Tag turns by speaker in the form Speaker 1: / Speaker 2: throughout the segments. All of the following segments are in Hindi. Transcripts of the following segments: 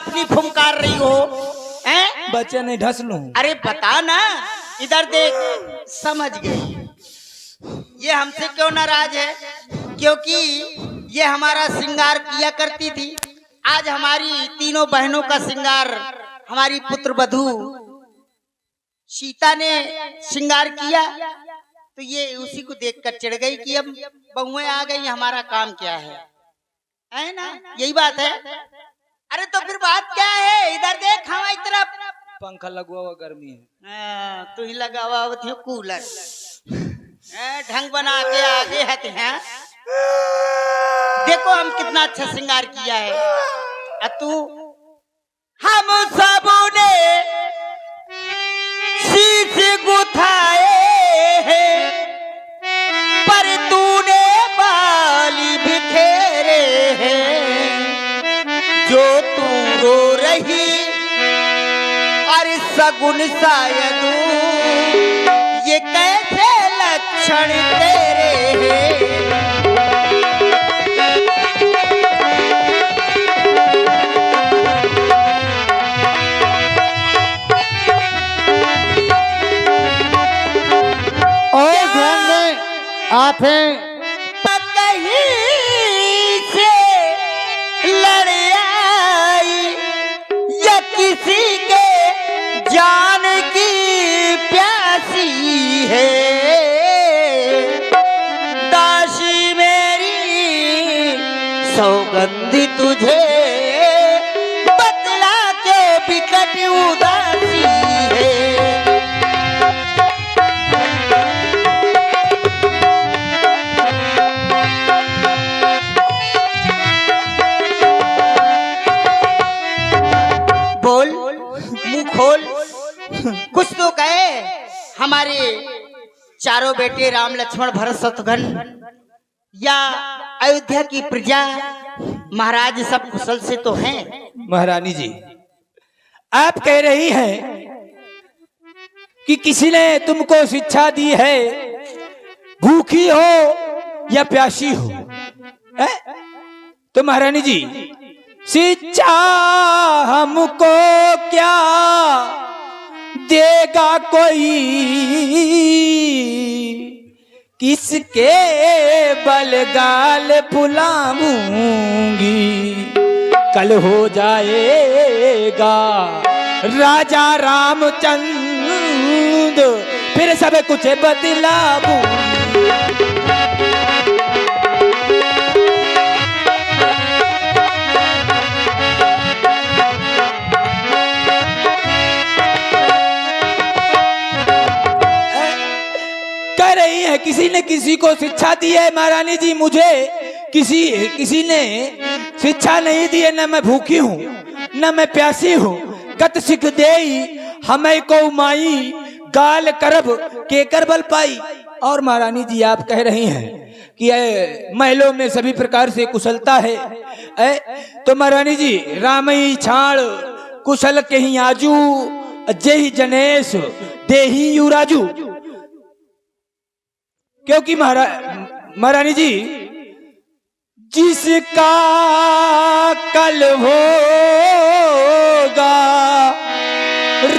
Speaker 1: काफली फुमकार रही हो? हैं?
Speaker 2: बच्चे नहीं ढस लूं।
Speaker 1: अरे बता ना, इधर देख। समझ गई, ये हमसे क्यों नाराज है? क्योंकि ये हमारा श्रृंगार किया करती थी। आज हमारी तीनों बहनों का श्रृंगार हमारी पुत्र वधू सीता ने श्रृंगार किया, तो ये उसी को देखकर चिढ़ गई कि अब बहुएं आ गई, हमारा काम क्या है ना? यही बात है। अरे तो फिर बात क्या है? इधर देख हमारी तरफ।
Speaker 2: पंखा लगवा हुआ, गर्मी है।
Speaker 1: तू ही लगा हुआ वो कूलर। ढंग बना के आगे है। देखो हम कितना अच्छा श्रृंगार किया है। तू हम सबने शीश गुथाए हैं, पर तूने बाली बिखेरे हैं। जो तू रो रही और सगुन शायद ये कैसे लक्षण तेरे हैं।
Speaker 3: और ध्यान दें, आप हैं
Speaker 1: कहीं से लड़ आई या किसी के जान की प्यासी है। दासी मेरी सौगंधी तुझे बतला के बिकट उदासी है। बोल, मुंह खोल, कुछ तो कहे। हमारे चारों बेटे राम लक्ष्मण भरत शत्रुघ्न या अयोध्या की प्रजा महाराज सब कुशल से तो हैं?
Speaker 2: महारानी जी, आप कह रही हैं कि किसी ने तुमको शिक्षा दी है, भूखी हो या प्यासी हो, है? तो महारानी जी, शिक्षा हमको क्या देगा कोई, किसके बलगाल फुलाऊंगी। कल हो जाएगा राजा रामचंद्र, फिर सब कुछ बदलाऊंगी। किसी ने किसी को शिक्षा दी है महारानी जी, मुझे किसी ने शिक्षा नहीं दी है। न मैं भूखी हूँ न मैं प्यासी हूँ। कत सिख देई हमें को माई, गाल करब केकर बल पाई। और महारानी जी, आप कह रही हैं कि महलों में सभी प्रकार से कुशलता है। तो महारानी जी, रामई छाड़ कुशल कहीं आजू, जय जनेश देही युराजू। क्योंकि महारानी जी, जिसका कल होगा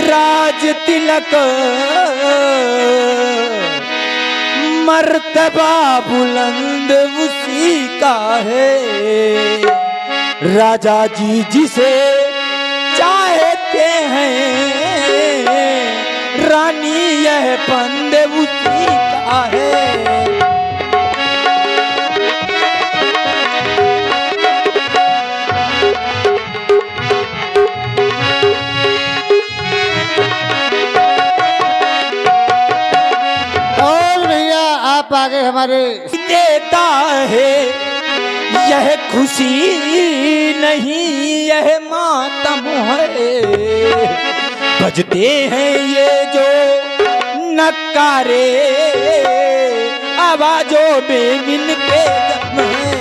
Speaker 2: राज तिलक, मर्तबा बुलंद उसी का है। राजा जी जिसे चाहते हैं, रानी यह पंद उसी का है।
Speaker 3: आप आगे हमारे
Speaker 2: देता है यह खुशी नहीं यह मातम है। बजते हैं ये जो नकारे आवाजों में इनके दम है।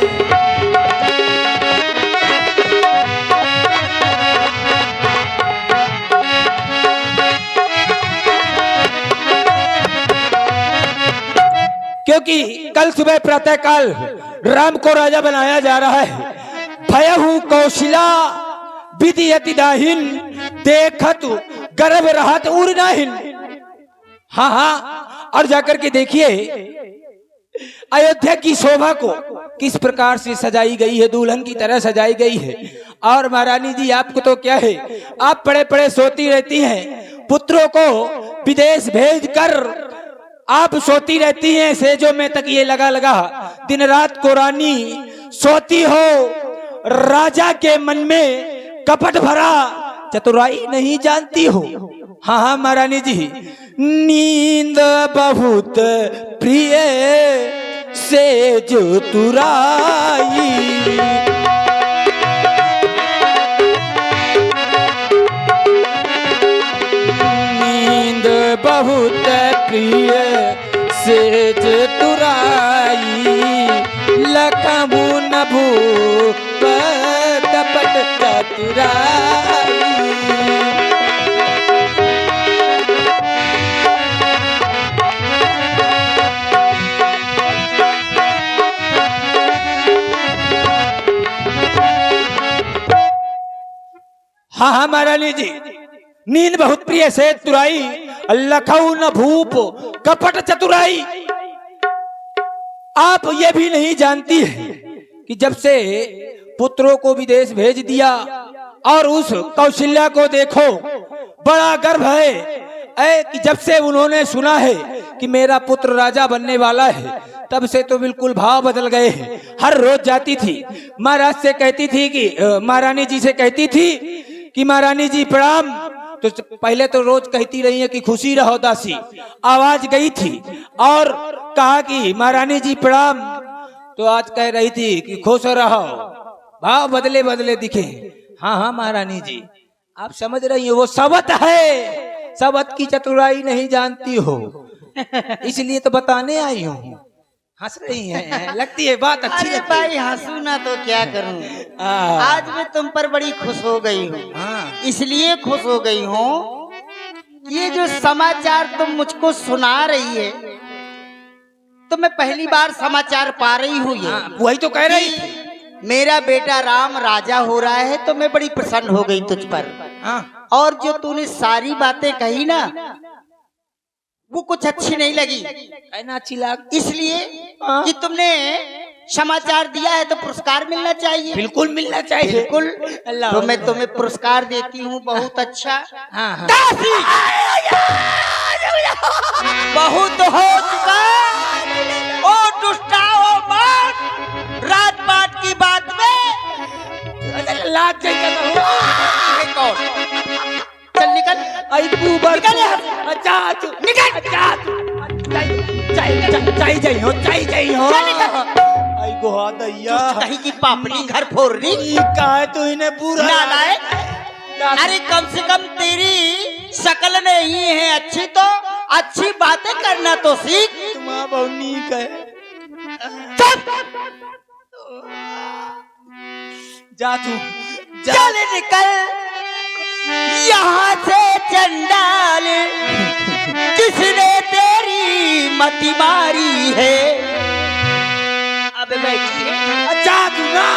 Speaker 2: क्योंकि कल सुबह प्रातःकाल राम को राजा बनाया जा रहा है। भयहु कौशिला विदियति दाहिन देखत गर्भ रहत उर नाहिन। हाँ हाँ, और जाकर के देखिए अयोध्या की शोभा को किस प्रकार से सजाई गई है, दुल्हन की तरह सजाई गई है। और महारानी जी आपको तो क्या है, आप पड़े पड़े सोती रहती हैं, पुत्रों को विदेश भेज कर आप सोती रहती हैं, सेजों में तकिए लगा लगा दिन रात को रानी सोती हो। राजा के मन में कपट भरा चतुराई नहीं जानती हो। हाँ हाँ महारानी जी, नींद बहुत प्रिय से जो तुराई, नींद बहुत प्रिय से जो तुराई, लखमू न भूप कपट चतुराई। हाँ हाँ महारानी जी, नींद बहुत प्रिय से तुराई, लखऊ न भूप कपट चतुराई। आप ये भी नहीं जानती है कि जब से पुत्रों को विदेश भेज दिया और उस कौशल्या को देखो, बड़ा गर्व है कि जब से उन्होंने सुना है कि मेरा पुत्र राजा बनने वाला है, तब से तो बिल्कुल भाव बदल गए हैं। हर रोज जाती थी, महाराज से कहती थी कि महारानी जी से कहती थी कि महारानी जी प्रणाम, तो पहले तो रोज कहती रही है कि खुशी रहो दासी। आवाज गई थी और कहा कि महारानी जी प्रणाम, तो आज कह रही थी कि खुश रहो। भाव बदले बदले दिखे। हाँ हाँ महारानी जी, आप समझ रही हो, वो सवत है, सवत की चतुराई नहीं जानती हो, इसलिए तो बताने आई हूँ। हंस रही हैं, लगती है बात अच्छी लगती है।
Speaker 1: भाई हंसू ना तो क्या करूं, आज मैं तुम पर बड़ी खुश हो गई हूँ। इसलिए खुश हो गई हूँ, ये जो समाचार तुम मुझको सुना रही है, तो मैं पहली बार समाचार पा रही हूँ। ये
Speaker 2: वही तो कह रही थी,
Speaker 1: मेरा बेटा राम राजा हो रहा है, तो मैं बड़ी प्रसन्न हो गई तुझ पर। और जो तूने सारी बातें कही ना, वो कुछ अच्छी नहीं लगी,
Speaker 2: अच्छी लग,
Speaker 1: इसलिए कि तुमने समाचार दिया है तो पुरस्कार मिलना चाहिए।
Speaker 2: बिल्कुल मिलना चाहिए,
Speaker 1: बिल्कुल। तो मैं तुम्हें पुरस्कार देती हूँ, बहुत अच्छा।
Speaker 2: हाँ।
Speaker 1: बहुत हो चुका, ओ दुष्टा ओ मान, राजपाट की बात में
Speaker 2: लाज
Speaker 1: कौन? चल निकल,
Speaker 2: आई ऊपर
Speaker 1: निकल यहाँ,
Speaker 2: निकल, चाहिए हो, आई गोहा दैया,
Speaker 1: कहीं की पापड़ी घर फोड़ रही,
Speaker 2: कहा तू इन्हें पूरा
Speaker 1: नालायक। अरे कम से कम तेरी शक्ल नहीं है अच्छी, तो अच्छी बातें करना तो सीख।
Speaker 2: तुम्हारा बहुत नीक है, जा तू
Speaker 1: चल निकल यहाँ से चंडाल, किसने तेरी मति मारी है। अबे बैठी है,
Speaker 2: अच्छा तू ना,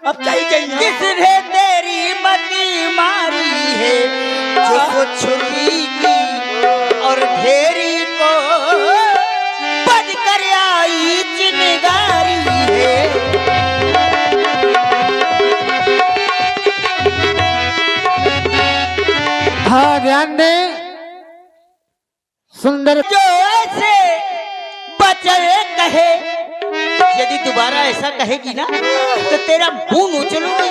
Speaker 2: अब चाहिए,
Speaker 1: किसने तेरी मति मारी है, जो छुरी की और ढेरी को बज कर आई चिनगारी है।
Speaker 3: हाँ ध्यान दे, सुंदर
Speaker 1: जो ऐसे बचन कहे, यदि दोबारा ऐसा कहेगी ना तो तेरा मुंह नोचलूंगी,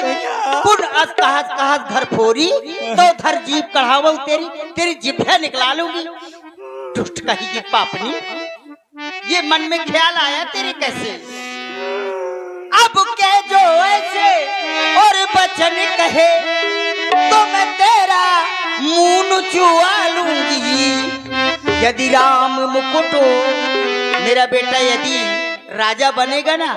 Speaker 1: पुन कहस घर फोरी, तो धर जीभ कढ़ावू तेरी जिभ्या निकला लूंगी। दुष्ट कही की पापनी, ये मन में ख्याल आया तेरे कैसे? अब कह जो ऐसे और बचन कहे, तो मैं तेरा मुंह चुआ लूंगी। यदि राम मुकुट मेरा बेटा यदि राजा बनेगा ना,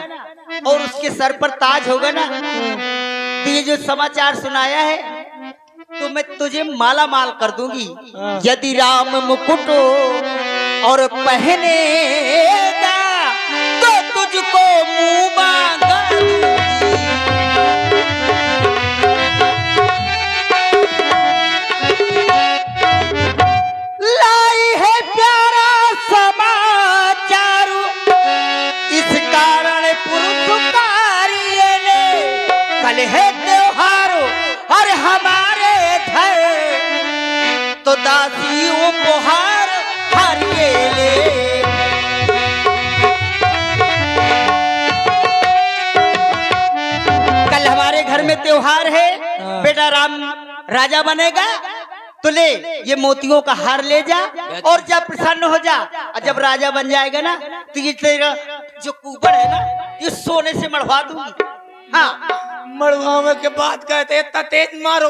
Speaker 1: और उसके सर पर ताज होगा ना, तो ये जो समाचार सुनाया है, तो मैं तुझे माला माल कर दूंगी। यदि राम मुकुट और पहनेगा, तो तुझको मुंह मांगा दूंगी। त्योहार है, बेटा राम राजा बनेगा तो ले ये मोतियों का हार ले जा और जब प्रसन्न हो जा, और जब राजा बन जाएगा ना तो ये तेरा जो कुबड़ है ना ये सोने से मढ़वा दूंगी। हाँ
Speaker 2: मड़वावे के बात कहते इतना तेज मारो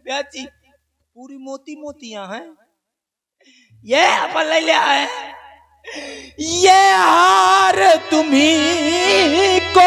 Speaker 2: ब्याची पूरी मोती मोतियां हैं। ये अपन ले लिया है, ये हार तुम्ही को